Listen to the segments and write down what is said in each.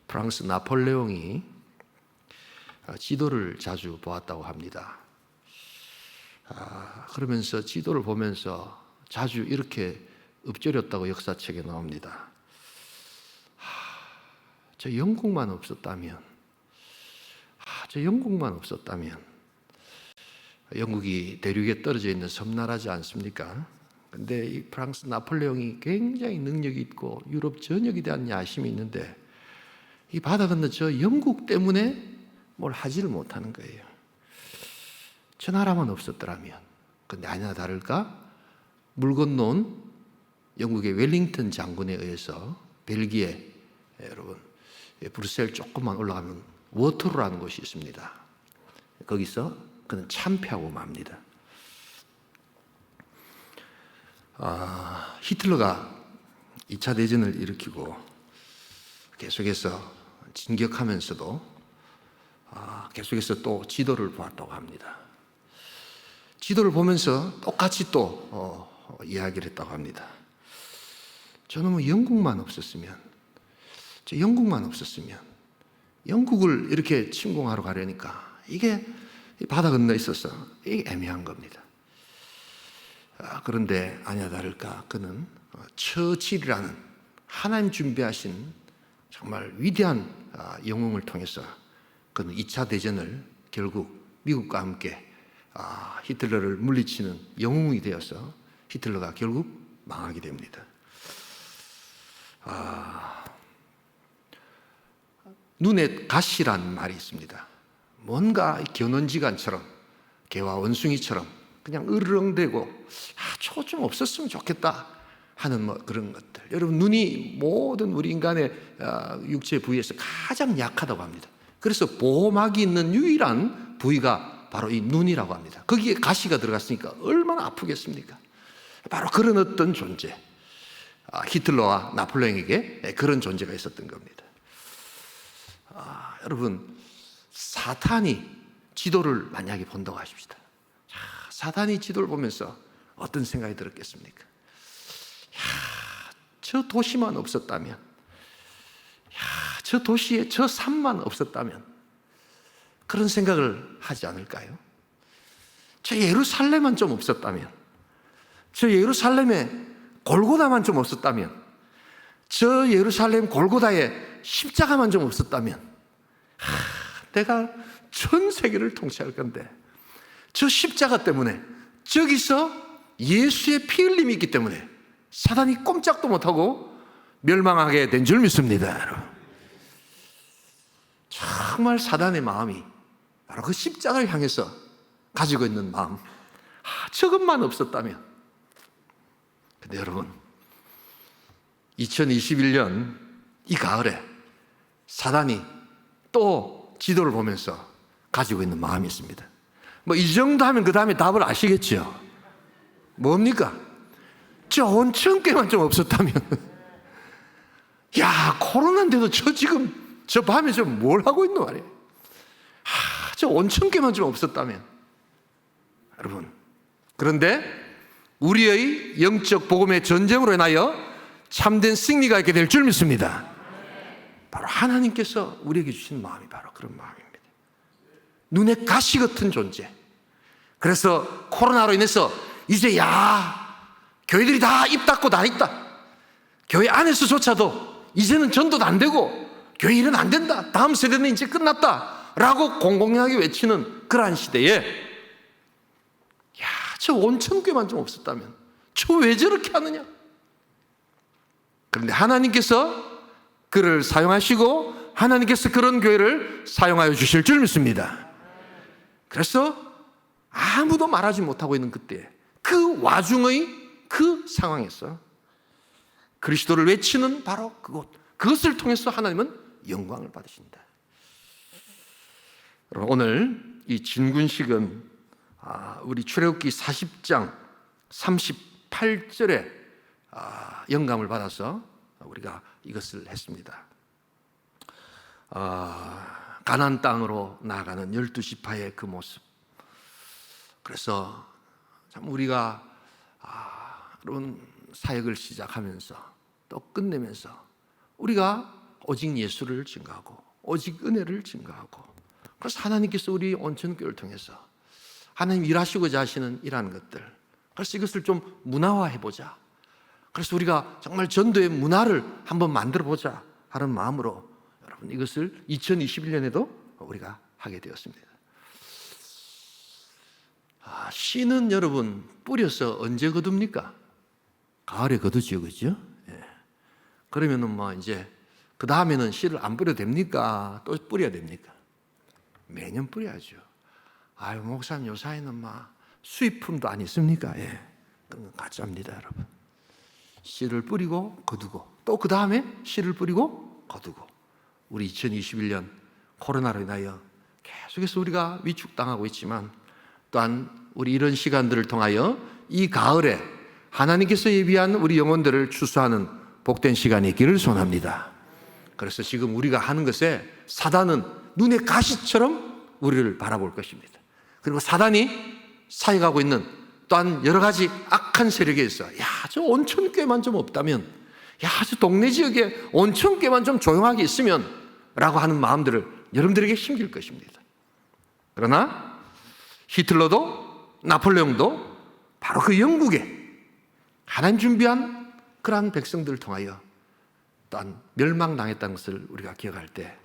프랑스 나폴레옹이 지도를 자주 보았다고 합니다. 그러면서 지도를 보면서 자주 이렇게 읊조렸다고 역사책에 나옵니다. 저 영국만 없었다면, 저 영국만 없었다면. 영국이 대륙에 떨어져 있는 섬나라지 않습니까? 근데 이 프랑스 나폴레옹이 굉장히 능력이 있고 유럽 전역에 대한 야심이 있는데 이 바다 건너 저 영국 때문에 뭘 하지를 못하는 거예요. 저 나라만 없었더라면. 근데 아니나 다를까 물 건너온 영국의 웰링턴 장군에 의해서 벨기에, 여러분 브뤼셀 조금만 올라가면 워터루라는 곳이 있습니다. 거기서 그는 참패하고 맙니다. 히틀러가 2차 대전을 일으키고 계속해서 진격하면서도 계속해서 또 지도를 보았다고 합니다. 지도를 보면서 똑같이 또 이야기를 했다고 합니다. 저는 뭐 영국만 없었으면, 저 영국만 없었으면, 영국을 이렇게 침공하러 가려니까 이게 바다 건너 있어서 이게 애매한 겁니다. 그런데 아니나 다를까 그는 처칠이라는 하나님 준비하신 정말 위대한 영웅을 통해서 그는 2차 대전을 결국 미국과 함께 히틀러를 물리치는 영웅이 되어서 히틀러가 결국 망하게 됩니다. 눈에 가시란 말이 있습니다. 뭔가 견원지간처럼 개와 원숭이처럼 그냥 으르렁대고 저 좀 없었으면 좋겠다 하는 그런 것들. 여러분 눈이 모든 우리 인간의 육체 부위에서 가장 약하다고 합니다. 그래서 보호막이 있는 유일한 부위가 바로 이 눈이라고 합니다. 거기에 가시가 들어갔으니까 얼마나 아프겠습니까? 바로 그런 어떤 존재, 히틀러와 나폴레옹에게 그런 존재가 있었던 겁니다. 여러분 사탄이 지도를 만약에 본다고 하십시다. 사탄이 지도를 보면서 어떤 생각이 들었겠습니까? 저 도시만 없었다면, 저 도시에 저 산만 없었다면 그런 생각을 하지 않을까요? 저 예루살렘만 좀 없었다면, 저 예루살렘에 골고다만 좀 없었다면, 저 예루살렘 골고다에 십자가만 좀 없었다면 내가 전 세계를 통치할 건데 저 십자가 때문에 저기서 예수의 피 흘림이 있기 때문에 사단이 꼼짝도 못하고 멸망하게 된 줄 믿습니다. 여러분. 정말 사단의 마음이 바로 그 십자가를 향해서 가지고 있는 마음, 저것만 없었다면. 근데 여러분 2021년 이 가을에 사단이 또 지도를 보면서 가지고 있는 마음이 있습니다. 뭐 이 정도 하면 그 다음에 답을 아시겠죠? 뭡니까? 저 온천 개만 좀 없었다면. 야, 코로나인데도 지금 저 밤에 뭘 하고 있는 말이에요? 저 온천 개만 좀 없었다면. 여러분, 그런데 우리의 영적 복음의 전쟁으로 인하여 참된 승리가 있게 될 줄 믿습니다. 바로 하나님께서 우리에게 주신 마음이 바로 그런 마음입니다. 눈에 가시 같은 존재. 그래서 코로나로 인해서 이제 교회들이 다 입 닫고 다 있다. 교회 안에서조차도 이제는 전도도 안 되고 교회 일은 안 된다. 다음 세대는 이제 끝났다 라고 공공연하게 외치는 그러한 시대에 저 온천교회만 좀 없었다면 저 왜 저렇게 하느냐. 그런데 하나님께서 그를 사용하시고 하나님께서 그런 교회를 사용하여 주실 줄 믿습니다. 그래서 아무도 말하지 못하고 있는 그때 그 와중의 그 상황에서 그리스도를 외치는 바로 그것을 통해서 하나님은 영광을 받으신다. 오늘 이 진군식은 우리 출애굽기 40장 38절에 영감을 받아서 우리가 이것을 했습니다. 가나안 땅으로 나아가는 12지파의 그 모습. 그래서 참 우리가 여러분 사역을 시작하면서 또 끝내면서 우리가 오직 예수를 증거하고 오직 은혜를 증거하고, 그래서 하나님께서 우리 온천교회를 통해서 하나님 일하시고자 하시는 이러한 것들, 그래서 이것을 좀 문화화해보자, 그래서 우리가 정말 전도의 문화를 한번 만들어보자 하는 마음으로 여러분 이것을 2021년에도 우리가 하게 되었습니다. 씨는 여러분 뿌려서 언제 거둡니까? 가을에 거두죠, 그죠? 예. 그러면은 뭐 이제 그 다음에는 씨를 안 뿌려도 됩니까? 또 뿌려야 됩니까? 매년 뿌려야죠. 아유, 목사님 요사이는 막 수입품도 안 있습니까? 예. 그건 가짜입니다, 여러분. 씨를 뿌리고 거두고 또 그 다음에 씨를 뿌리고 거두고, 우리 2021년 코로나로 인하여 계속해서 우리가 위축당하고 있지만 또한 우리 이런 시간들을 통하여 이 가을에 하나님께서 예비한 우리 영혼들을 추수하는 복된 시간이 있기를 소원합니다. 그래서 지금 우리가 하는 것에 사단은 눈의 가시처럼 우리를 바라볼 것입니다. 그리고 사단이 사역하고 있는 또한 여러 가지 악한 세력에 있어, 야, 저 온천교회만 좀 없다면, 야, 저 동네 지역에 온천교회만 좀 조용하게 있으면 라고 하는 마음들을 여러분들에게 심길 것입니다. 그러나 히틀러도 나폴레옹도 바로 그 영국에 하나님 준비한 그러한 백성들을 통하여 또한 멸망당했다는 것을 우리가 기억할 때,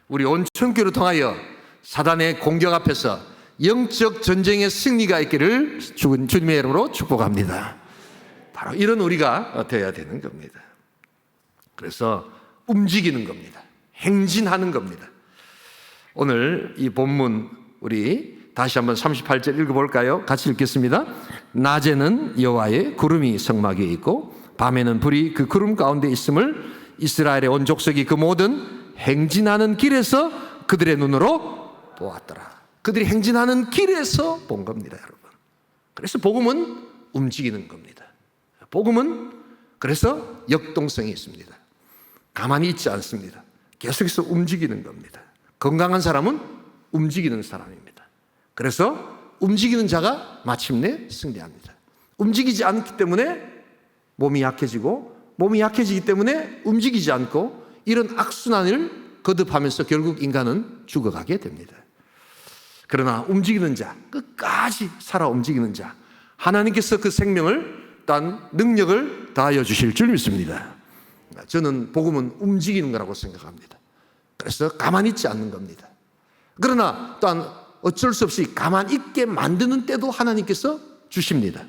우리 온천교회를 통하여 사단의 공격 앞에서 영적 전쟁의 승리가 있기를 주님의 이름으로 축복합니다. 바로 이런 우리가 되어야 되는 겁니다. 그래서 움직이는 겁니다. 행진하는 겁니다. 오늘 이 본문 우리 다시 한번 38절 읽어볼까요? 같이 읽겠습니다. 낮에는 여호와의 구름이 성막 위에 있고 밤에는 불이 그 구름 가운데 있음을 이스라엘의 온 족속이 그 모든 행진하는 길에서 그들의 눈으로 보았더라. 그들이 행진하는 길에서 본 겁니다, 여러분. 그래서 복음은 움직이는 겁니다. 복음은 그래서 역동성이 있습니다. 가만히 있지 않습니다. 계속해서 움직이는 겁니다. 건강한 사람은 움직이는 사람입니다. 그래서 움직이는 자가 마침내 승리합니다. 움직이지 않기 때문에 몸이 약해지고, 몸이 약해지기 때문에 움직이지 않고, 이런 악순환을 거듭하면서 결국 인간은 죽어가게 됩니다. 그러나 움직이는 자, 끝까지 살아 움직이는 자, 하나님께서 그 생명을 또한 능력을 다하여 주실 줄 믿습니다. 저는 복음은 움직이는 거라고 생각합니다. 그래서 가만히 있지 않는 겁니다. 그러나 또한 어쩔 수 없이 가만히 있게 만드는 때도 하나님께서 주십니다.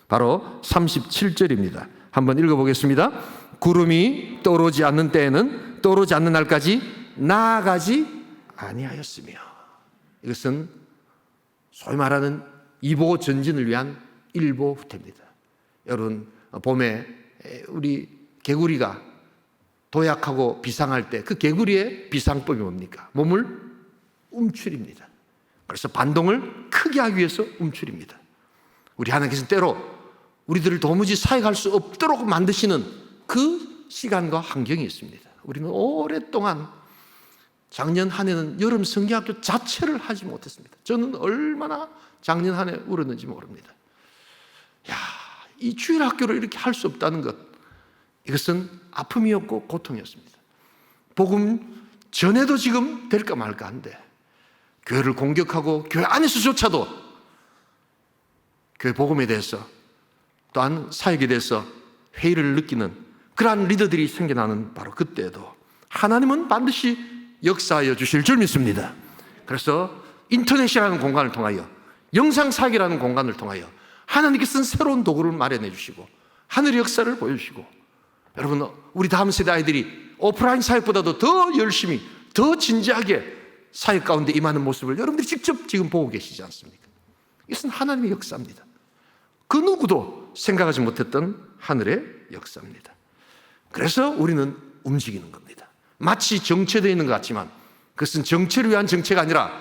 바로 37절입니다. 한번 읽어보겠습니다. 구름이 떠오르지 않는 때에는 떠오르지 않는 날까지 나아가지 아니하였으며, 이것은 소위 말하는 이보 전진을 위한 일보 후퇴입니다. 여러분, 봄에 우리 개구리가 도약하고 비상할 때 그 개구리의 비상법이 뭡니까? 몸을 움츠립니다. 그래서 반동을 크게 하기 위해서 움츠립니다. 우리 하나님께서는 때로 우리들을 도무지 사역할 수 없도록 만드시는 그 시간과 환경이 있습니다. 우리는 오랫동안 작년 한 해는 여름 성경학교 자체를 하지 못했습니다. 저는 얼마나 작년 한 해 울었는지 모릅니다. 야, 이 주일학교를 이렇게 할 수 없다는 것, 이것은 아픔이었고 고통이었습니다. 복음 전에도 지금 될까 말까 한데, 교회를 공격하고 교회 안에서조차도 교회 복음에 대해서 또한 사역에 대해서 회의를 느끼는 그러한 리더들이 생겨나는 바로 그때에도 하나님은 반드시 역사하여 주실 줄 믿습니다. 그래서 인터넷이라는 공간을 통하여, 영상사역이라는 공간을 통하여 하나님께서는 새로운 도구를 마련해 주시고 하늘의 역사를 보여주시고, 여러분, 우리 다음 세대 아이들이 오프라인 사역보다도 더 열심히, 더 진지하게 사역 가운데 임하는 모습을 여러분들이 직접 지금 보고 계시지 않습니까? 이것은 하나님의 역사입니다. 그 누구도 생각하지 못했던 하늘의 역사입니다. 그래서 우리는 움직이는 겁니다. 마치 정체되어 있는 것 같지만 그것은 정체를 위한 정체가 아니라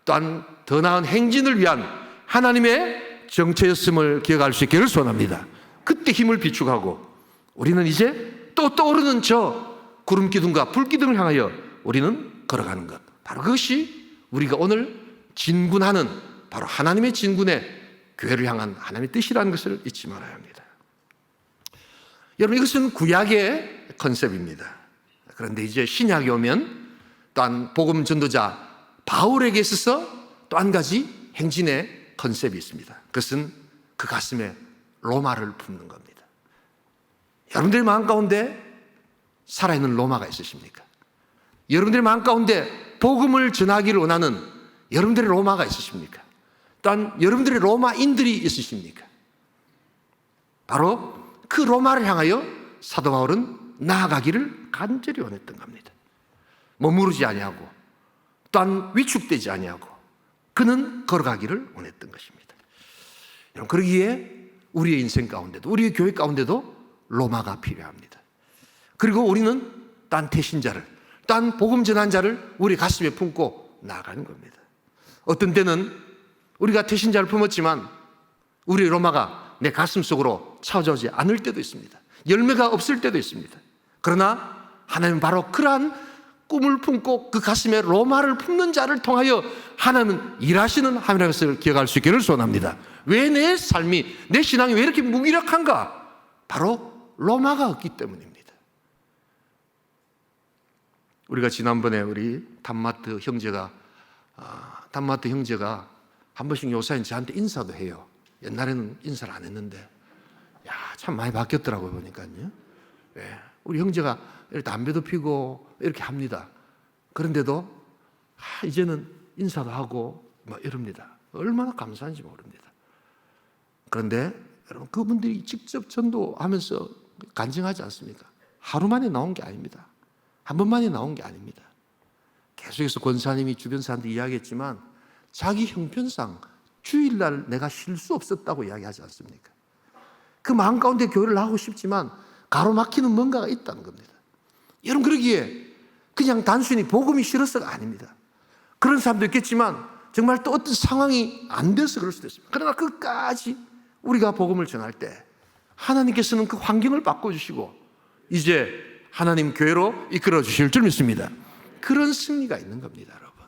또한 더 나은 행진을 위한 하나님의 정체였음을 기억할 수 있기를 소원합니다. 그때 힘을 비축하고 우리는 이제 또 떠오르는 저 구름 기둥과 불 기둥을 향하여 우리는 걸어가는 것, 바로 그것이 우리가 오늘 진군하는 바로 하나님의 진군의 교회를 향한 하나님의 뜻이라는 것을 잊지 말아야 합니다. 여러분, 이것은 구약의 컨셉입니다. 그런데 이제 신약이 오면 또한 복음 전도자 바울에게 있어서 또 한 가지 행진의 컨셉이 있습니다. 그것은 그 가슴에 로마를 품는 겁니다. 여러분들의 마음 가운데 살아있는 로마가 있으십니까? 여러분들의 마음 가운데 복음을 전하기를 원하는 여러분들의 로마가 있으십니까? 또한 여러분들의 로마인들이 있으십니까? 바로 그 로마를 향하여 사도 바울은 나아가기를 간절히 원했던 겁니다. 머무르지 아니하고 또한 위축되지 아니하고 그는 걸어가기를 원했던 것입니다. 여러분, 그러기에 우리의 인생 가운데도 우리의 교회 가운데도 로마가 필요합니다. 그리고 우리는 딴 태신자를, 딴 복음 전환자를 우리 가슴에 품고 나아가는 겁니다. 어떤 때는 우리가 태신자를 품었지만 우리의 로마가 내 가슴 속으로 찾아오지 않을 때도 있습니다. 열매가 없을 때도 있습니다. 그러나 하나님은 바로 그러한 꿈을 품고 그 가슴에 로마를 품는 자를 통하여 하나님은 일하시는 하나님의 것을 기억할 수 있기를 소원합니다. 왜 내 삶이, 내 신앙이 왜 이렇게 무기력한가? 바로 로마가 없기 때문입니다. 우리가 지난번에 우리 단마트 형제가 한 번씩 요사인 저한테 인사도 해요. 옛날에는 인사를 안 했는데 야, 참 많이 바뀌었더라고요 보니까요. 예, 우리 형제가 이렇게 담배도 피고 이렇게 합니다. 그런데도 이제는 인사도 하고 뭐 이럽니다. 얼마나 감사한지 모릅니다. 그런데 여러분, 그분들이 직접 전도하면서 간증하지 않습니까? 하루 만에 나온 게 아닙니다. 한 번만에 나온 게 아닙니다. 계속해서 권사님이 주변 사람들 이야기했지만 자기 형편상 주일날 내가 쉴 수 없었다고 이야기하지 않습니까? 그 마음 가운데 교회를 하고 싶지만 가로막히는 뭔가가 있다는 겁니다. 여러분, 그러기에 그냥 단순히 복음이 싫어서가 아닙니다. 그런 사람도 있겠지만 정말 또 어떤 상황이 안 돼서 그럴 수도 있습니다. 그러나 끝까지 우리가 복음을 전할 때 하나님께서는 그 환경을 바꿔주시고 이제 하나님 교회로 이끌어 주실 줄 믿습니다. 그런 승리가 있는 겁니다, 여러분.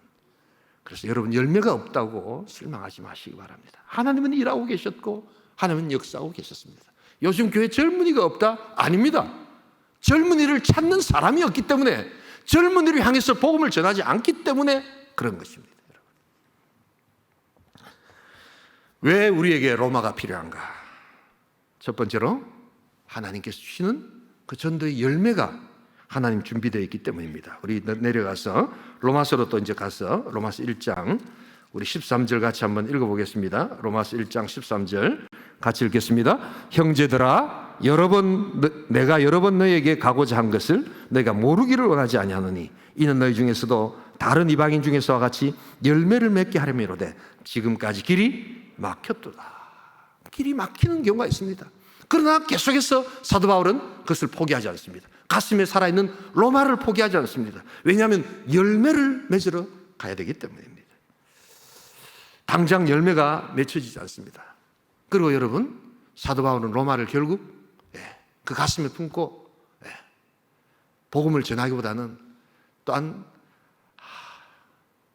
그래서 여러분, 열매가 없다고 실망하지 마시기 바랍니다. 하나님은 일하고 계셨고 하나님은 역사하고 계셨습니다. 요즘 교회 젊은이가 없다? 아닙니다. 젊은이를 찾는 사람이 없기 때문에, 젊은이를 향해서 복음을 전하지 않기 때문에 그런 것입니다. 여러분. 왜 우리에게 로마가 필요한가? 첫 번째로 하나님께서 주시는 그 전도의 열매가 하나님 준비되어 있기 때문입니다. 우리 내려가서 로마서로 또 이제 가서 로마서 1장 우리 13절 같이 한번 읽어보겠습니다. 로마서 1장 13절 같이 읽겠습니다. 형제들아, 내가 여러 번 너희에게 가고자 한 것을 너희가 모르기를 원하지 아니하노니 이는 너희 중에서도 다른 이방인 중에서와 같이 열매를 맺게 하려미로되 지금까지 길이 막혔도다. 길이 막히는 경우가 있습니다. 그러나 계속해서 사도 바울은 그것을 포기하지 않습니다. 가슴에 살아있는 로마를 포기하지 않습니다. 왜냐하면 열매를 맺으러 가야 되기 때문입니다. 당장 열매가 맺혀지지 않습니다. 그리고 여러분, 사도 바울은 로마를 결국 그 가슴에 품고 복음을 전하기보다는 또한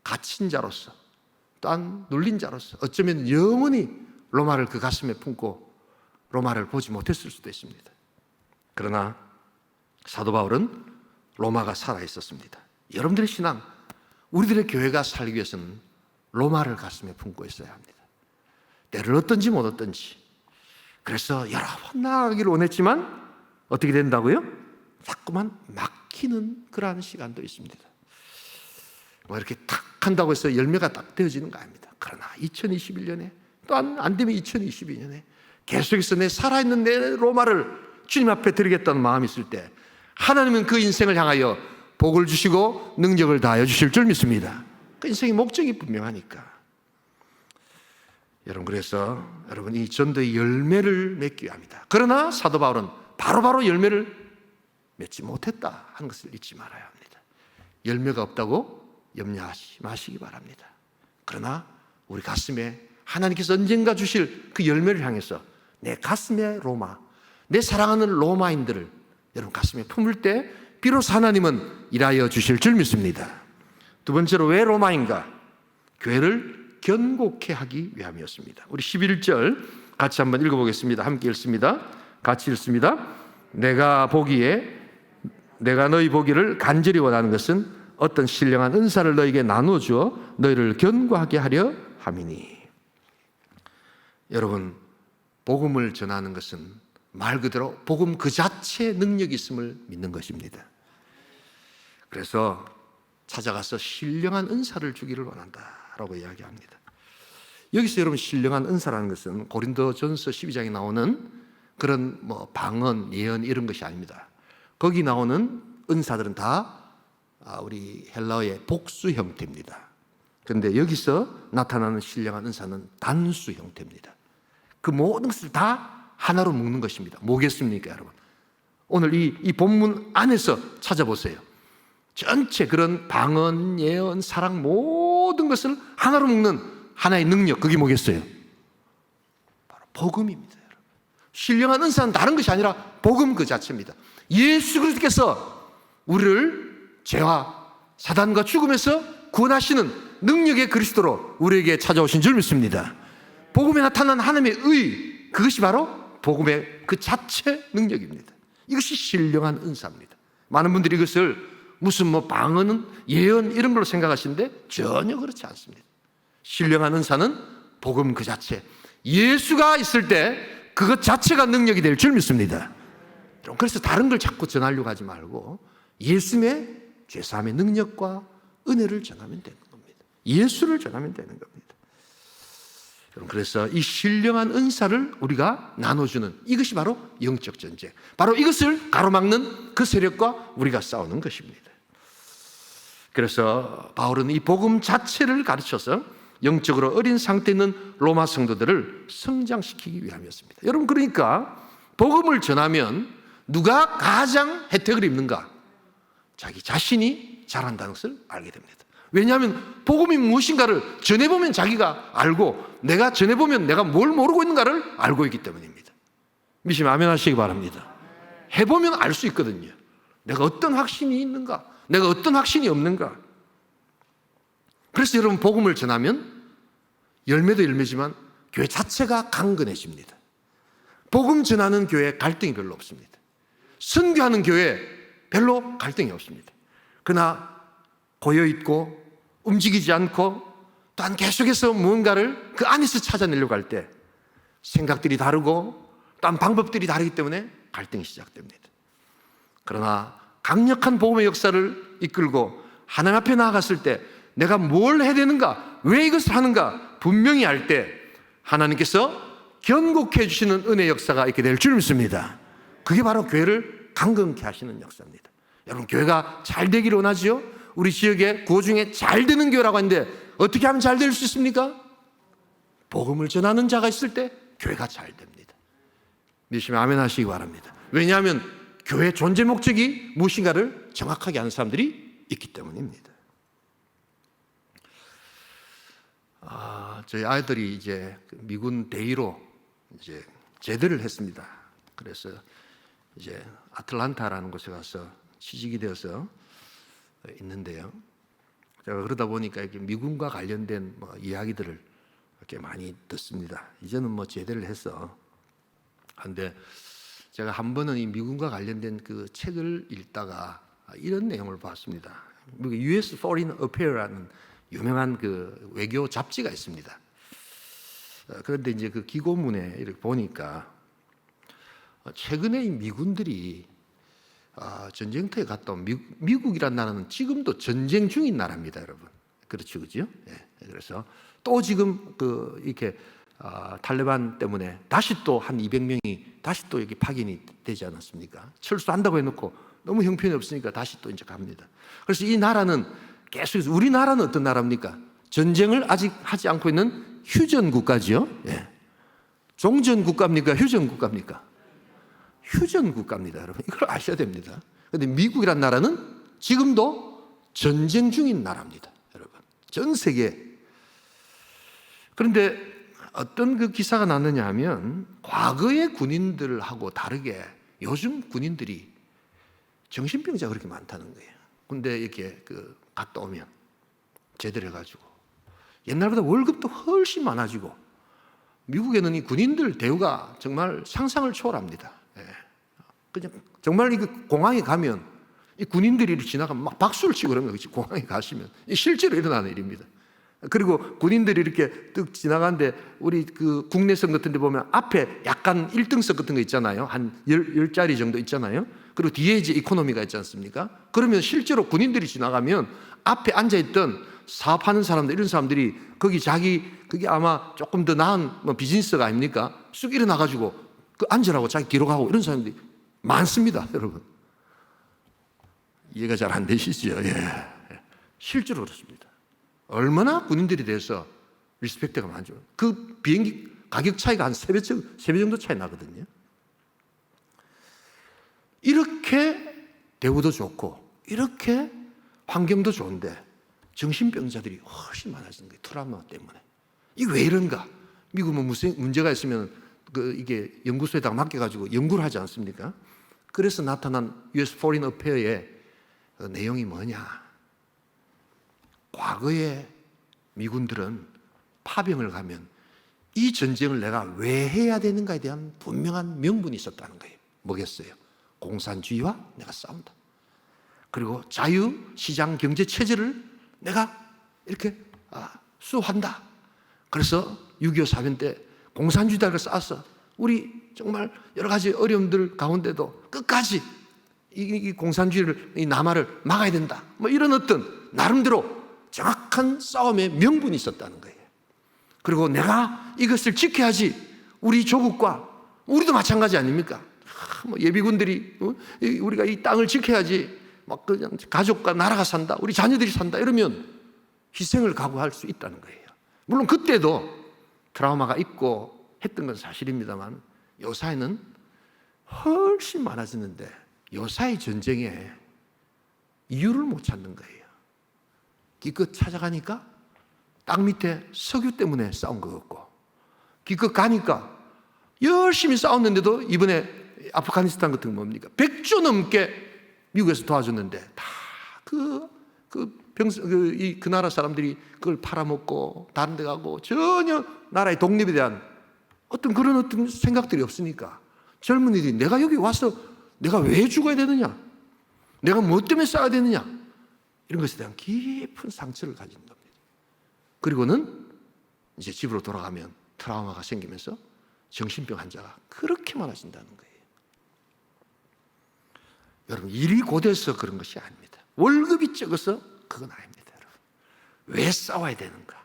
갇힌 자로서, 또한 눌린 자로서 어쩌면 영원히 로마를 그 가슴에 품고 로마를 보지 못했을 수도 있습니다. 그러나 사도 바울은 로마가 살아있었습니다. 여러분들의 신앙, 우리들의 교회가 살기 위해서는 로마를 가슴에 품고 있어야 합니다. 때를 얻든지 못 얻든지. 그래서 여러 번 나아가기를 원했지만 어떻게 된다고요? 자꾸만 막히는 그러한 시간도 있습니다. 뭐 이렇게 탁 한다고 해서 열매가 딱 되어지는 거 아닙니다. 그러나 2021년에 또한 안 되면 2022년에 계속해서 내 살아있는 내 로마를 주님 앞에 드리겠다는 마음이 있을 때 하나님은 그 인생을 향하여 복을 주시고 능력을 다하여 주실 줄 믿습니다. 그 인생의 목적이 분명하니까. 여러분, 그래서 여러분, 이 전도의 열매를 맺기 위함이다. 그러나 사도 바울은 바로바로 열매를 맺지 못했다 하는 것을 잊지 말아야 합니다. 열매가 없다고 염려하지 마시기 바랍니다. 그러나 우리 가슴에 하나님께서 언젠가 주실 그 열매를 향해서 내 가슴의 로마, 내 사랑하는 로마인들을 여러분 가슴에 품을 때 비로소 하나님은 일하여 주실 줄 믿습니다. 두 번째로 왜 로마인가? 교회를 견고케 하기 위함이었습니다. 우리 11절 같이 한번 읽어보겠습니다. 함께 읽습니다. 같이 읽습니다. 내가 보기에 내가 너희 보기를 간절히 원하는 것은 어떤 신령한 은사를 너희에게 나누어 주어 너희를 견고하게 하려 함이니. 여러분, 복음을 전하는 것은 말 그대로 복음 그 자체의 능력이 있음을 믿는 것입니다. 그래서 찾아가서 신령한 은사를 주기를 원한다라고 이야기합니다. 여기서 여러분, 신령한 은사라는 것은 고린도전서 12장에 나오는 그런 방언, 예언 이런 것이 아닙니다. 거기 나오는 은사들은 다 우리 헬라어의 복수 형태입니다. 그런데 여기서 나타나는 신령한 은사는 단수 형태입니다. 그 모든 것을 다 하나로 묶는 것입니다. 뭐겠습니까, 여러분? 오늘 이 본문 안에서 찾아보세요. 전체 그런 방언, 예언, 사랑 모든 것을 하나로 묶는 하나의 능력, 그게 뭐겠어요? 바로 복음입니다. 여러분. 신령한 은사는 다른 것이 아니라 복음 그 자체입니다. 예수 그리스도께서 우리를 죄와 사단과 죽음에서 구원하시는 능력의 그리스도로 우리에게 찾아오신 줄 믿습니다. 복음에 나타난 하나님의 의, 그것이 바로 복음의 그 자체 능력입니다. 이것이 신령한 은사입니다. 많은 분들이 이것을 무슨 방언은 예언 이런 걸로 생각하시는데 전혀 그렇지 않습니다. 신령한 은사는 복음 그 자체, 예수가 있을 때 그것 자체가 능력이 될 줄 믿습니다. 그래서 다른 걸 자꾸 전하려고 하지 말고 예수님의 죄사함의 능력과 은혜를 전하면 되는 겁니다. 예수를 전하면 되는 겁니다. 그래서 이 신령한 은사를 우리가 나눠주는 이것이 바로 영적 전쟁, 바로 이것을 가로막는 그 세력과 우리가 싸우는 것입니다. 그래서 바울은 이 복음 자체를 가르쳐서 영적으로 어린 상태에 있는 로마 성도들을 성장시키기 위함이었습니다. 여러분, 그러니까 복음을 전하면 누가 가장 혜택을 입는가? 자기 자신이 잘한다는 것을 알게 됩니다. 왜냐하면 복음이 무엇인가를 전해보면 자기가 알고, 내가 전해보면 내가 뭘 모르고 있는가를 알고 있기 때문입니다. 믿으시면 아멘 하시기 바랍니다. 해보면 알 수 있거든요. 내가 어떤 확신이 있는가, 내가 어떤 확신이 없는가. 그래서 여러분, 복음을 전하면 열매도 열매지만 교회 자체가 강건해집니다. 복음 전하는 교회에 갈등이 별로 없습니다. 선교하는 교회에 별로 갈등이 없습니다. 그러나 고여있고 움직이지 않고 또한 계속해서 무언가를 그 안에서 찾아내려고 할 때 생각들이 다르고 또한 방법들이 다르기 때문에 갈등이 시작됩니다. 그러나 강력한 복음의 역사를 이끌고 하나님 앞에 나아갔을 때 내가 뭘 해야 되는가, 왜 이것을 하는가 분명히 알 때 하나님께서 견고케 해주시는 은혜의 역사가 있게 될 줄 믿습니다. 그게 바로 교회를 강건케 하시는 역사입니다. 여러분, 교회가 잘 되기를 원하지요? 우리 지역에 구호 중에 잘 되는 교회라고 하는데 어떻게 하면 잘 될 수 있습니까? 복음을 전하는 자가 있을 때 교회가 잘 됩니다. 믿으시면 아멘 하시기 바랍니다. 왜냐하면 교회 존재 목적이 무엇인가를 정확하게 아는 사람들이 있기 때문입니다. 저희 아이들이 이제 미군 대위로 이제 제대를 했습니다. 그래서 이제 아틀란타라는 곳에 가서 취직이 되어서 있는데요. 제가 그러다 보니까 이렇게 미군과 관련된 이야기들을 이렇게 많이 듣습니다. 이제는 제대를 했어. 그런데 제가 한 번은 이 미군과 관련된 그 책을 읽다가 이런 내용을 봤습니다. US Foreign Affair라는 유명한 그 외교 잡지가 있습니다. 그런데 이제 그 기고문에 이렇게 보니까 최근에 이 미군들이 전쟁터에 갔다 온 미국이란 나라는 지금도 전쟁 중인 나라입니다, 여러분. 그렇죠, 그죠? 예. 그래서 또 지금 이렇게 탈레반 때문에 다시 또 한 200명이 다시 또 여기 파견이 되지 않았습니까? 철수한다고 해놓고 너무 형편이 없으니까 다시 또 이제 갑니다. 그래서 이 나라는 계속해서, 우리나라는 어떤 나라입니까? 전쟁을 아직 하지 않고 있는 휴전 국가지요. 예. 종전 국가입니까? 휴전 국가입니까? 휴전 국가입니다, 여러분. 이걸 아셔야 됩니다. 그런데 미국이란 나라는 지금도 전쟁 중인 나라입니다, 여러분. 전 세계. 그런데 어떤 그 기사가 났느냐 하면 과거의 군인들하고 다르게 요즘 군인들이 정신병자가 그렇게 많다는 거예요. 근데 이렇게 갔다 오면 제대로 해가지고 옛날보다 월급도 훨씬 많아지고 미국에는 이 군인들 대우가 정말 상상을 초월합니다. 예. 그냥 정말 이 공항에 가면 이 군인들이 이렇게 지나가면 막 박수를 치고 그런 거지. 공항에 가시면 실제로 일어나는 일입니다. 그리고 군인들이 이렇게 뚝 지나가는데 우리 그 국내선 같은 데 보면 앞에 약간 1등석 같은 거 있잖아요. 한 10자리 정도 있잖아요. 그리고 뒤에 이제 이코노미가 있지 않습니까? 그러면 실제로 군인들이 지나가면 앞에 앉아있던 사업하는 사람들, 이런 사람들이 거기 그게 아마 조금 더 나은 뭐 비즈니스가 아닙니까? 쑥 일어나가지고 그 앉으라고 자기 기록하고 이런 사람들이 많습니다, 여러분. 이해가 잘 안 되시죠? 예. 실제로 그렇습니다. 얼마나 군인들이 돼서 리스펙트가 많죠. 그 비행기 가격 차이가 한 3배 정도 차이 나거든요. 이렇게 대우도 좋고 이렇게 환경도 좋은데 정신병자들이 훨씬 많아지는 거예요. 트라우마 때문에. 이게 왜 이런가? 미국은 무슨 문제가 있으면 이게 연구소에다가 맡겨가지고 연구를 하지 않습니까? 그래서 나타난 US Foreign Affairs의 내용이 뭐냐? 과거에 미군들은 파병을 가면 이 전쟁을 내가 왜 해야 되는가에 대한 분명한 명분이 있었다는 거예요. 뭐겠어요? 공산주의와 내가 싸운다. 그리고 자유시장 경제 체제를 내가 이렇게 수호한다. 그래서 6.25 사변 때 공산주의를 쌓아서 우리 정말 여러 가지 어려움들 가운데도 끝까지 이 공산주의를, 이 남하를 막아야 된다. 뭐 이런 어떤 나름대로 정확한 싸움의 명분이 있었다는 거예요. 그리고 내가 이것을 지켜야지 우리 조국과 우리도 마찬가지 아닙니까? 뭐 예비군들이 우리가 이 땅을 지켜야지 막 그냥 가족과 나라가 산다, 우리 자녀들이 산다 이러면 희생을 각오할 수 있다는 거예요. 물론 그때도 트라우마가 있고 했던 건 사실입니다만 요사이는 훨씬 많아지는데 요사이 전쟁에 이유를 못 찾는 거예요. 기껏 찾아가니까 땅 밑에 석유 때문에 싸운 것 같고, 기껏 가니까 열심히 싸웠는데도 이번에 아프가니스탄 같은 거 뭡니까? 100조 넘게 미국에서 도와줬는데 다 그 나라 사람들이 그걸 팔아먹고 다른 데 가고 전혀 나라의 독립에 대한 어떤 생각들이 없으니까 젊은이들이 내가 여기 와서 내가 왜 죽어야 되느냐? 내가 뭐 때문에 싸워야 되느냐? 이런 것에 대한 깊은 상처를 가진 겁니다. 그리고는 이제 집으로 돌아가면 트라우마가 생기면서 정신병 환자가 그렇게 많아진다는 거예요. 여러분, 일이 고돼서 그런 것이 아닙니다. 월급이 적어서 그건 아닙니다. 여러분, 왜 싸워야 되는가?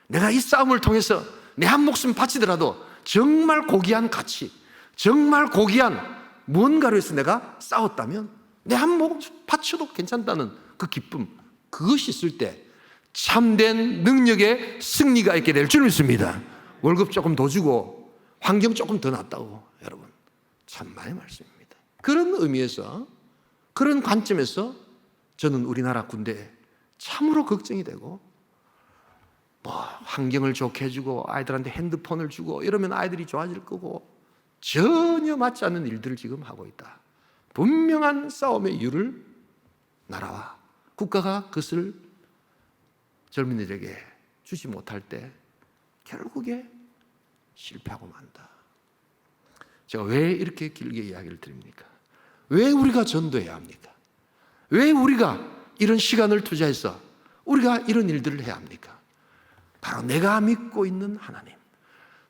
내가 이 싸움을 통해서 내 한 목숨 바치더라도 정말 고귀한 가치, 정말 고귀한 무언가로 해서 내가 싸웠다면 내 한 목숨 바쳐도 괜찮다는 그 기쁨, 그것이 있을 때 참된 능력의 승리가 있게 될 줄 믿습니다. 월급 조금 더 주고 환경 조금 더 낫다고, 여러분, 참만의 말씀입니다. 그런 의미에서, 그런 관점에서 저는 우리나라 군대에 참으로 걱정이 되고, 뭐 환경을 좋게 해주고 아이들한테 핸드폰을 주고 이러면 아이들이 좋아질 거고, 전혀 맞지 않는 일들을 지금 하고 있다. 분명한 싸움의 이유를 나라와 국가가 그것을 젊은이들에게 주지 못할 때 결국에 실패하고 만다. 제가 왜 이렇게 길게 이야기를 드립니까? 왜 우리가 전도해야 합니까? 왜 우리가 이런 시간을 투자해서 우리가 이런 일들을 해야 합니까? 바로 내가 믿고 있는 하나님,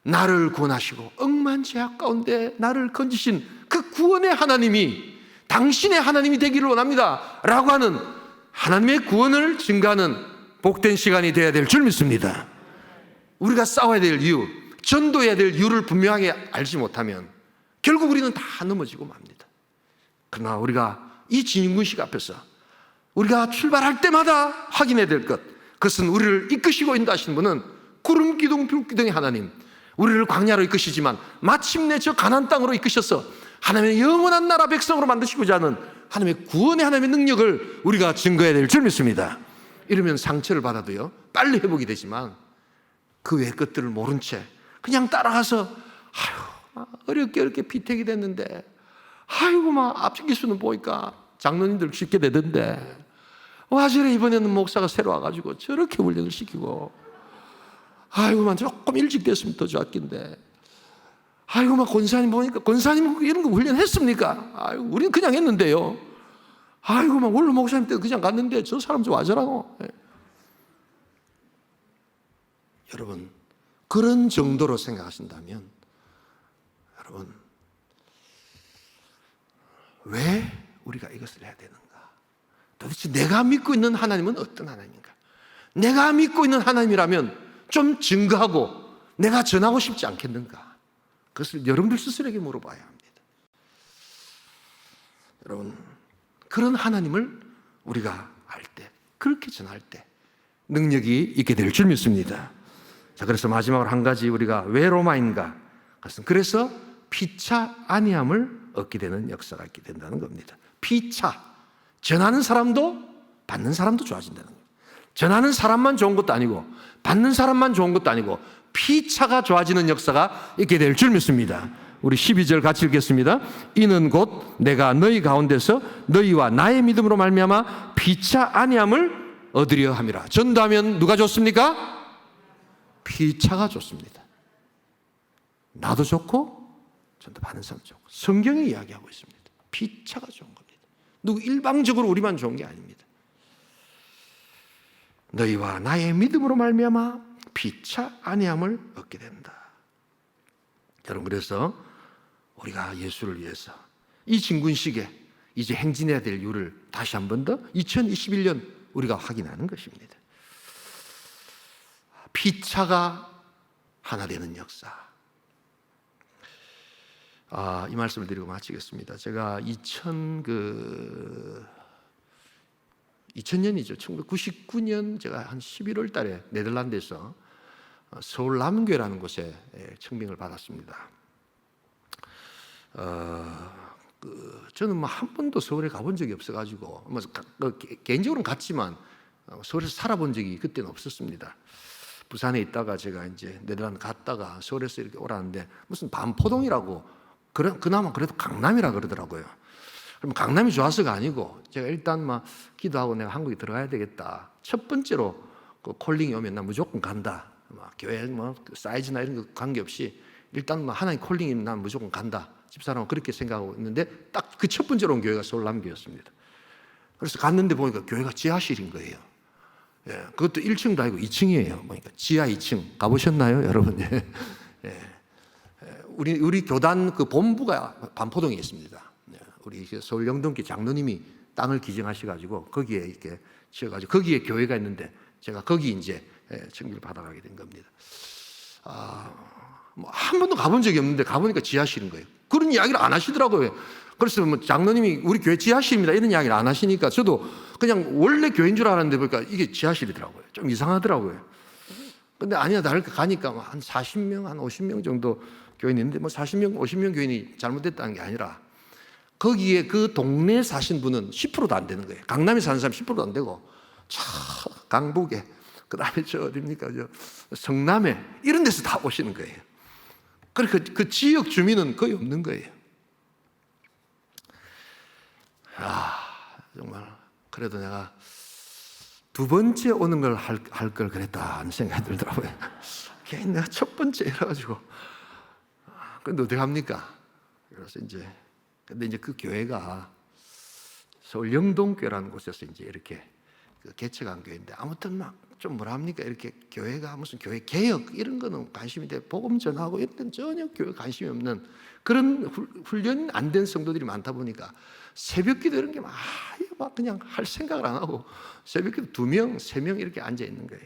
나를 구원하시고 억만 죄악 가운데 나를 건지신 그 구원의 하나님이 당신의 하나님이 되기를 원합니다 라고 하는 하나님의 구원을 증가하는 복된 시간이 되어야 될 줄 믿습니다. 우리가 싸워야 될 이유, 전도해야 될 이유를 분명하게 알지 못하면 결국 우리는 다 넘어지고 맙니다. 그러나 우리가 이 진군식 앞에서 우리가 출발할 때마다 확인해야 될 것, 그것은 우리를 이끄시고 인도하시는 분은 구름 기둥 불 기둥의 하나님, 우리를 광야로 이끄시지만 마침내 저 가나안 땅으로 이끄셔서 하나님의 영원한 나라 백성으로 만드시고자 하는 하나님의 구원의 하나님의 능력을 우리가 증거해야 될 줄 믿습니다. 이러면 상처를 받아도요 빨리 회복이 되지만 그 외의 것들을 모른 채 그냥 따라가서 어렵게 피택이 됐는데 아이고 막 앞진 기수는 보니까 장로님들 쉽게 되던데 와 저래 이번에는 목사가 새로 와가지고 저렇게 훈련을 시키고 아이고만 조금 일찍 됐으면 더 좋았긴데 아이고만 권사님 보니까 권사님 이런 거 훈련했습니까? 아이고 우리는 그냥 했는데요. 아이고, 막 원로 목사님 때 그냥 갔는데 저 사람 좀 와저라고. 여러분, 그런 정도로 생각하신다면, 여러분, 왜 우리가 이것을 해야 되는가? 도대체 내가 믿고 있는 하나님은 어떤 하나님인가? 내가 믿고 있는 하나님이라면 좀 증거하고 내가 전하고 싶지 않겠는가? 그것을 여러분들 스스로에게 물어봐야 합니다. 여러분, 그런 하나님을 우리가 알 때, 그렇게 전할 때 능력이 있게 될 줄 믿습니다. 자, 그래서 마지막으로 한 가지 우리가 왜 로마인가? 그래서 피차 아니함을 얻게 되는 역사가 있게 된다는 겁니다. 피차, 전하는 사람도 받는 사람도 좋아진다는 거예요. 전하는 사람만 좋은 것도 아니고 받는 사람만 좋은 것도 아니고 피차가 좋아지는 역사가 있게 될 줄 믿습니다. 우리 12절 같이 읽겠습니다. 이는 곧 내가 너희 가운데서 너희와 나의 믿음으로 말미암아 피차 아니함을 얻으려 함이라. 전도하면 누가 좋습니까? 피차가 좋습니다. 나도 좋고 전도 받는 사람 좋고. 성경이 이야기하고 있습니다. 피차가 좋은 겁니다. 누구 일방적으로 우리만 좋은 게 아닙니다. 너희와 나의 믿음으로 말미암아 피차 아니함을 얻게 된다. 여러분, 그래서 우리가 예수를 위해서 이 진군식에 이제 행진해야 될 이유를 다시 한 번 더 2021년 우리가 확인하는 것입니다. 피차가 하나 되는 역사. 이 말씀을 드리고 마치겠습니다. 제가 2000년이죠. 1999년 제가 한 11월 달에 네덜란드에서 서울 남교라는 곳에 청빙을 받았습니다. 저는 뭐 한 번도 서울에 가본 적이 없어가지고 개인적으로는 갔지만 서울에서 살아본 적이 그때는 없었습니다. 부산에 있다가 제가 이제 네덜란드 갔다가 서울에서 이렇게 오라는데 무슨 반포동이라고 그나마 그래도 강남이라 그러더라고요. 그럼 강남이 좋아서가 아니고 제가 일단 막 기도하고 내가 한국에 들어가야 되겠다. 첫 번째로 그 콜링이 오면 나 무조건 간다. 막 교회 뭐 사이즈나 이런 거 관계없이 일단 뭐 하나님 콜링이면 난 무조건 간다. 집사람은 그렇게 생각하고 있는데 딱 그 첫 번째로 온 교회가 서울 남교였습니다. 그래서 갔는데 보니까 교회가 지하실인 거예요. 예, 그것도 1층도 아니고 2층이에요. 보니까 지하 2층 가보셨나요, 여러분? 예. 우리 교단 그 본부가 반포동에 있습니다. 우리 서울 영동교 장로님이 땅을 기증하셔가지고 거기에 이렇게 지어가지고 거기에 교회가 있는데 제가 거기 이제 청기를 받아가게 된 겁니다. 뭐 한 번도 가본 적이 없는데 가보니까 지하실인 거예요. 그런 이야기를 안 하시더라고요. 그래서 뭐 장로님이 우리 교회 지하실입니다 이런 이야기를 안 하시니까 저도 그냥 원래 교회인 줄 알았는데 보니까 이게 지하실이더라고요. 좀 이상하더라고요. 근데 아니야 다를까 가니까 한 40명, 한 50명 정도 교인이 있는데 뭐 40명, 50명 교인이 잘못됐다는 게 아니라 거기에 그 동네에 사신 분은 10%도 안 되는 거예요. 강남에 사는 사람 10%도 안 되고 강북에 그다음에 저 어딥니까 저 성남에 이런 데서 다 오시는 거예요. 그러니까 그 지역 주민은 거의 없는 거예요. 정말 그래도 내가 두 번째 오는 걸 할 걸 그랬다는 생각이 들더라고요. 괜히 내가 첫 번째 이래가지고 근데 어떻게 합니까? 그래서 근데 이제 그 교회가 서울 영동교라는 곳에서 이제 이렇게 개척한 교회인데 아무튼 막 좀 뭐라 합니까? 이렇게 교회가 무슨 교회 개혁 이런 거는 관심인데 복음 전하고 이런 데는 전혀 교회 관심이 없는 그런 훈련이 안 된 성도들이 많다 보니까 새벽기도 이런 게 막 그냥 할 생각을 안 하고 새벽기도 2명, 3명 이렇게 앉아 있는 거예요.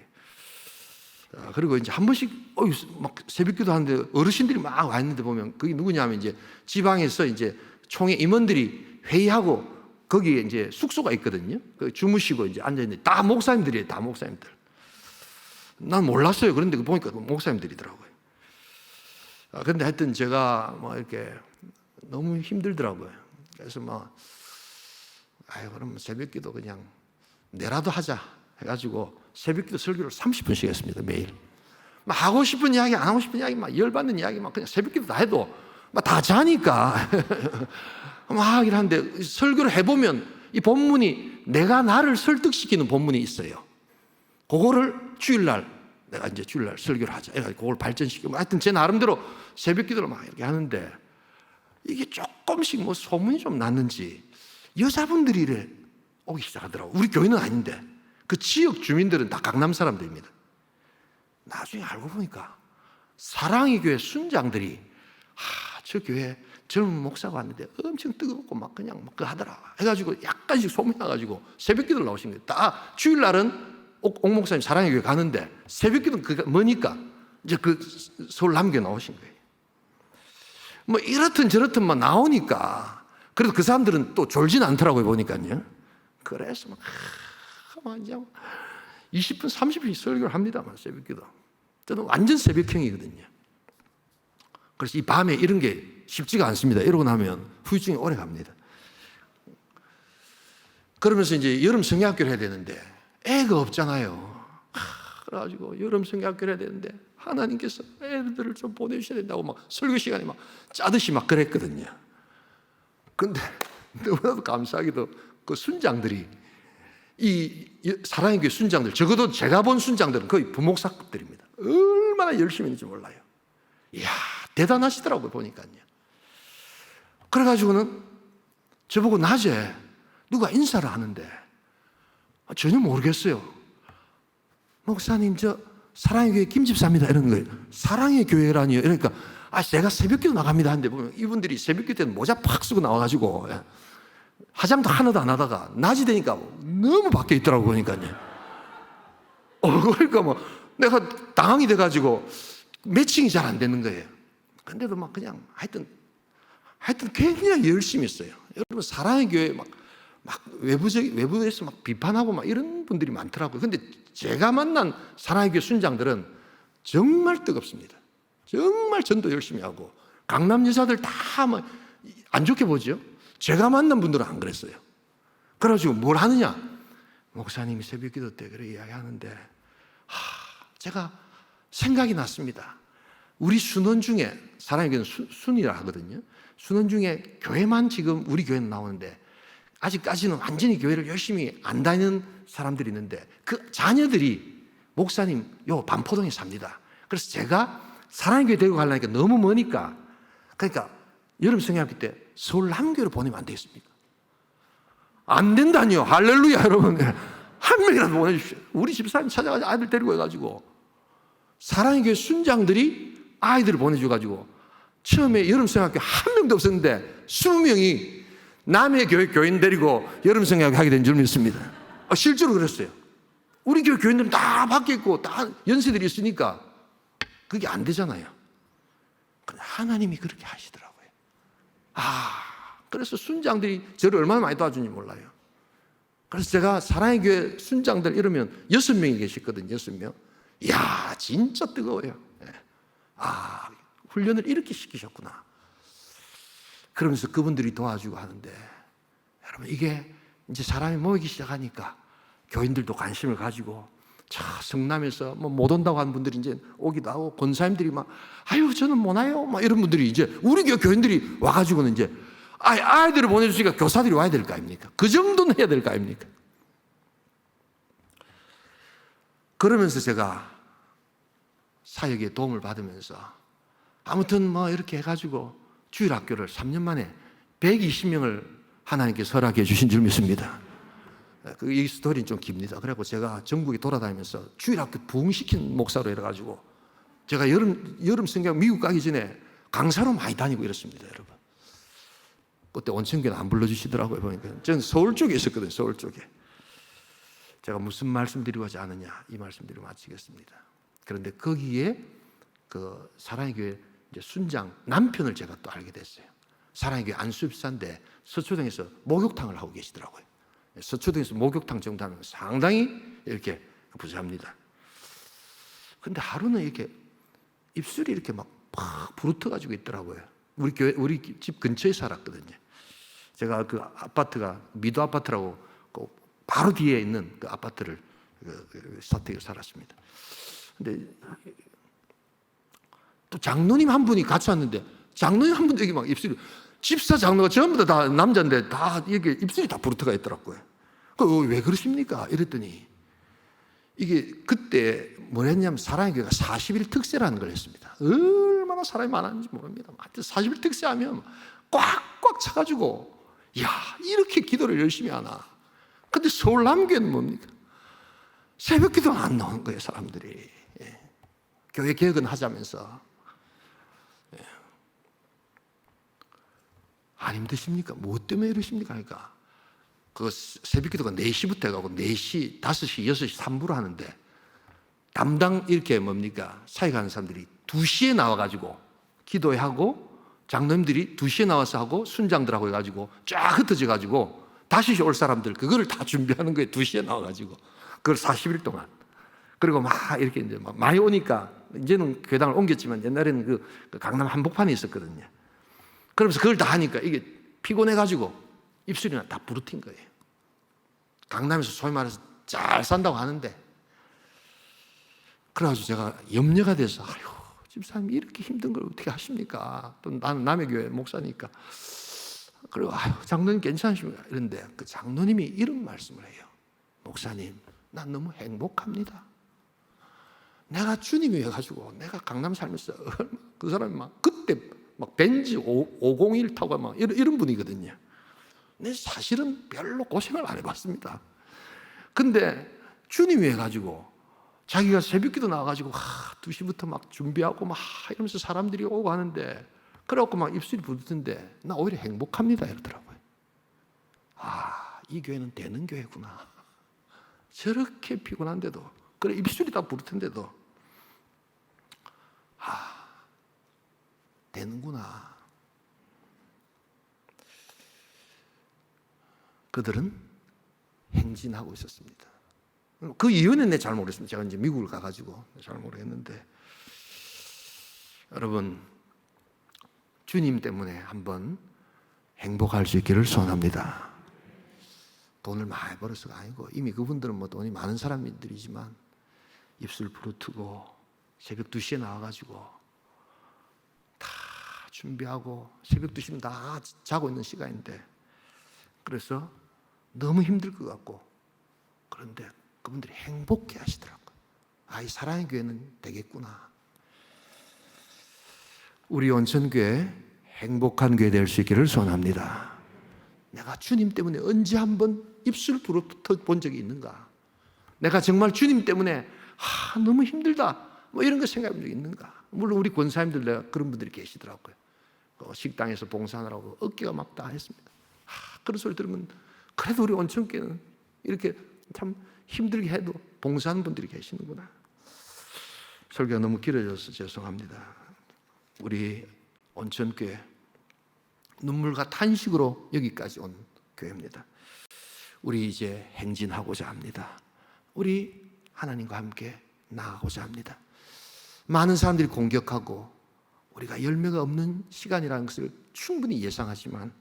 그리고 이제 한 번씩 막 새벽기도 하는데 어르신들이 막 와 있는데 보면 그게 누구냐면 이제 지방에서 이제 총회 임원들이 회의하고 거기에 이제 숙소가 있거든요. 그 주무시고 이제 앉아 있는데 다 목사님들이에요. 다 목사님들. 난 몰랐어요. 그런데 보니까 목사님들이더라고요. 그런데 하여튼 제가 뭐 이렇게 너무 힘들더라고요. 그래서 그럼 새벽기도 그냥 내라도 하자 해가지고 새벽기도 설교를 30분씩 했습니다. 매일. 막 하고 싶은 이야기, 안 하고 싶은 이야기, 막 열받는 이야기, 막 그냥 새벽기도 다 해도 막 다 자니까 막 이러는데 설교를 해보면 이 본문이 내가 나를 설득시키는 본문이 있어요. 그거를 주일날 내가 이제 주일날 설교를 하자. 그걸 발전시키고 하여튼 제 나름대로 새벽기도를 막 이렇게 하는데 이게 조금씩 뭐 소문이 좀 났는지 여자분들이 이래 오기 시작하더라고요. 우리 교회는 아닌데 그 지역 주민들은 다 강남 사람들입니다. 나중에 알고 보니까 사랑의 교회 순장들이 저 교회 젊은 목사가 왔는데 엄청 뜨겁고 막 그냥 막 하더라 해가지고 약간씩 소문이 나가지고 새벽기도를 나오신 거예요. 다 주일날은 옥 목사님 사랑의 교회 가는데 새벽기도는 그가 뭐니까 이제 그 서울 남겨 나오신 거예요. 뭐 이렇든 저렇든 막 나오니까 그래도 그 사람들은 또 졸진 않더라고요 보니까요. 그래서 막 이제 20분 30분 설교를 합니다만 새벽기도. 저는 완전 새벽형이거든요. 그래서 이 밤에 이런 게 쉽지가 않습니다. 이러고 나면 후유증이 오래 갑니다. 그러면서 이제 여름 성경학교를 해야 되는데 애가 없잖아요. 그래가지고 여름 성경학교를 해야 되는데 하나님께서 애들을 좀 보내주셔야 된다고 막 설교 시간에 막 짜듯이 막 그랬거든요. 근데 너무나도 감사하게도 그 순장들이 이 사랑의 교회 순장들, 적어도 제가 본 순장들은 거의 부목사급들입니다. 얼마나 열심히 했는지 몰라요. 이야, 대단하시더라고요, 보니까요. 그래가지고는 저보고 낮에 누가 인사를 하는데 전혀 모르겠어요. 목사님, 저 사랑의 교회 김집사입니다. 이러는 거예요. 사랑의 교회라니요. 그러니까 제가 새벽기도 나갑니다 하는데 보면 이분들이 새벽기도 때는 모자 팍 쓰고 나와가지고 화장도 하나도 안 하다가 낮이 되니까 너무 밖에 있더라고 보니까요. 그러니까 뭐 내가 당황이 돼가지고 매칭이 잘 안 되는 거예요. 근데도 막 그냥 하여튼 굉장히 열심히 했어요. 여러분 사랑의 교회 막 외부에서 막 비판하고 막 이런 분들이 많더라고요. 근데 제가 만난 사랑의 교회 순장들은 정말 뜨겁습니다. 정말 전도 열심히 하고 강남 여자들 다 뭐 안 좋게 보죠. 제가 만난 분들은 안 그랬어요. 그래가지고 뭘 하느냐? 목사님이 새벽기도 때 그렇게 이야기하는데 제가 생각이 났습니다. 우리 순원 중에 사랑의 교회는 순이라 하거든요. 순원 중에 교회만 지금 우리 교회는 나오는데 아직까지는 완전히 교회를 열심히 안 다니는 사람들이 있는데 그 자녀들이 목사님 요 반포동에 삽니다. 그래서 제가 사랑의 교회 데리고 가려니까 너무 머니까 그러니까 여름 성경학교 때 서울 남교로 보내면 안 되겠습니까? 안 된다니요. 할렐루야 여러분. 한 명이라도 보내주십시오. 우리 집사님 찾아가지고 아이들 데리고 해가지고 사랑의 교회 순장들이 아이들을 보내줘가지고 처음에 여름 성경학교 한 명도 없었는데 20명이 남의 교회 교인 데리고 여름 성경학교 하게 된 줄 믿습니다. 실제로 그랬어요. 우리 교회 교인들은 다 밖에 있고 다 연세들이 있으니까 그게 안 되잖아요. 하나님이 그렇게 하시더라고요. 그래서 순장들이 저를 얼마나 많이 도와주는지 몰라요. 그래서 제가 사랑의 교회 순장들 이러면 6명이 계셨거든요. 6명. 이야, 진짜 뜨거워요. 훈련을 이렇게 시키셨구나. 그러면서 그분들이 도와주고 하는데 여러분 이게 이제 사람이 모이기 시작하니까 교인들도 관심을 가지고 성남에서 뭐 못 온다고 하는 분들이 이제 오기도 하고 권사님들이 막 저는 못 와요 막 이런 분들이 이제 우리 교인들이 와가지고는 이제 아이들을 보내주시니까 교사들이 와야 될 거 아닙니까? 그 정도는 해야 될 거 아닙니까? 그러면서 제가 사역에 도움을 받으면서 아무튼 뭐 이렇게 해가지고 주일학교를 3년 만에 120명을 하나님께서 허락해 주신 줄 믿습니다. 이 스토리는 좀 깁니다. 그래갖고 제가 전국에 돌아다니면서 주일학교 부흥시킨 목사로 해가지고 제가 여름 성경 미국 가기 전에 강사로 많이 다니고 이랬습니다, 여러분. 그때 온천교는 안 불러주시더라고요, 보니까. 저는 서울 쪽에 있었거든요, 서울 쪽에. 제가 무슨 말씀 드리고자 하느냐, 이 말씀 드리고 마치겠습니다. 그런데 거기에 그 사랑의 교회 이제 순장 남편을 제가 또 알게 됐어요. 사랑의 교회 안수입사인데 서초동에서 목욕탕을 하고 계시더라고요. 서초동에서 목욕탕 정도 하면 상당히 이렇게 부자합니다. 근데 하루는 이렇게 입술이 이렇게 막 부르터가지고 있더라고요. 우리 집 근처에 살았거든요. 제가 그 아파트가 미도 아파트라고 바로 뒤에 있는 그 아파트를 사택에 살았습니다. 근데 또 장로님 한 분이 같이 왔는데 장로님 한 분 여기 막 입술이 집사 장로가 전부 다 남자인데 다 이게 입술이 다 부르트가 있더라고요. 왜 그러십니까? 이랬더니 이게 그때 뭘 했냐면 사랑의 교회가 40일 특세라는 걸 했습니다. 얼마나 사람이 많았는지 모릅니다. 하여튼 40일 특세하면 꽉꽉 차가지고 이렇게 기도를 열심히 하나. 근데 서울남교회는 뭡니까? 새벽기도 안 나오는 거예요, 사람들이. 예. 교회 개혁은 하자면서. 예. 안 힘드십니까? 뭐 때문에 이러십니까? 그러니까 그 새벽기도가 4시부터 해가고 4시, 5시, 6시 3부로 하는데 담당 이렇게 뭡니까? 사역하는 사람들이 2시에 나와가지고 기도회 하고 장로님들이 2시에 나와서 하고 순장들하고 해가지고 쫙 흩어져가지고 다시 올 사람들 그거를 다 준비하는 거예요. 2시에 나와가지고 그걸 40일 동안. 그리고 막 이렇게 이제 막 많이 오니까 이제는 교당을 옮겼지만 옛날에는 그 강남 한복판에 있었거든요. 그러면서 그걸 다 하니까 이게 피곤해가지고 입술이 다 부르틴 거예요. 강남에서 소위 말해서 잘 산다고 하는데 그래가지고 제가 염려가 돼서 아유 집사님이 이렇게 힘든 걸 어떻게 하십니까? 또 나는 남의 교회 목사니까 그리고 아유 장로님 괜찮으십니까? 이런데 그 장로님이 이런 말씀을 해요. 목사님 난 너무 행복합니다. 내가 주님이 해가지고 내가 강남 살면서 그 사람이 막 그때 막 벤츠 501 타고 막 이런 분이거든요. 근데 사실은 별로 고생을 안 해봤습니다. 근데 주님이 해가지고 자기가 새벽기도 나와가지고 2시부터 막 준비하고 막 이러면서 사람들이 오고 하는데 그래갖고 막 입술이 부르던데 나 오히려 행복합니다 이러더라고요. 아, 이 교회는 되는 교회구나. 저렇게 피곤한데도 그래 입술이 다 부르던데도 되는구나. 그들은 행진하고 있었습니다. 그 이유는 내 잘 모르겠습니다. 제가 이제 미국을 가가지고 잘 모르겠는데 여러분 주님 때문에 한번 행복할 수 있기를 소원합니다. 돈을 많이 벌어서가 아니고 이미 그분들은 뭐 돈이 많은 사람들이지만 입술 부르트고 새벽 2시에 나와가지고 다 준비하고 새벽 2시면 다 자고 있는 시간인데 그래서 너무 힘들 것 같고 그런데 그분들이 행복해 하시더라고요. 아, 이 사랑의 교회는 되겠구나. 우리 온천교회 행복한 교회 될 수 있기를 소원합니다. 내가 주님 때문에 언제 한번 입술 부르터 본 적이 있는가? 내가 정말 주님 때문에 너무 힘들다 뭐 이런 거 생각해 본 적이 있는가? 물론 우리 권사님들 내가 그런 분들이 계시더라고요. 식당에서 봉사하느라고 어깨가 막 다 했습니다. 그런 소리 들으면 그래도 우리 온천교회는 이렇게 참 힘들게 해도 봉사하는 분들이 계시는구나. 설교가 너무 길어져서 죄송합니다. 우리 온천교회 눈물과 탄식으로 여기까지 온 교회입니다. 우리 이제 행진하고자 합니다. 우리 하나님과 함께 나아가고자 합니다. 많은 사람들이 공격하고 우리가 열매가 없는 시간이라는 것을 충분히 예상하지만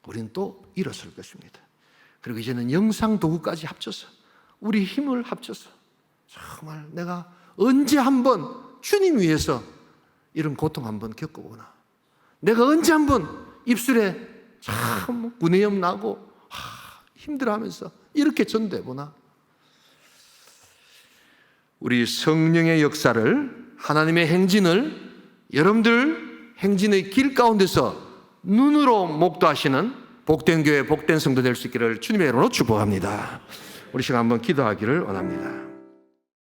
우리는 또 일어설 것입니다. 그리고 이제는 영상 도구까지 합쳐서 우리 힘을 합쳐서 정말 내가 언제 한번 주님 위해서 이런 고통 한번 겪어보나, 내가 언제 한번 입술에 참 구내염 나고 힘들어하면서 이렇게 전도해보나. 우리 성령의 역사를, 하나님의 행진을 여러분들 행진의 길 가운데서 눈으로 목도하시는 복된 교회, 복된 성도 될 수 있기를 주님의 이름으로 축복합니다. 우리 시간 한번 기도하기를 원합니다.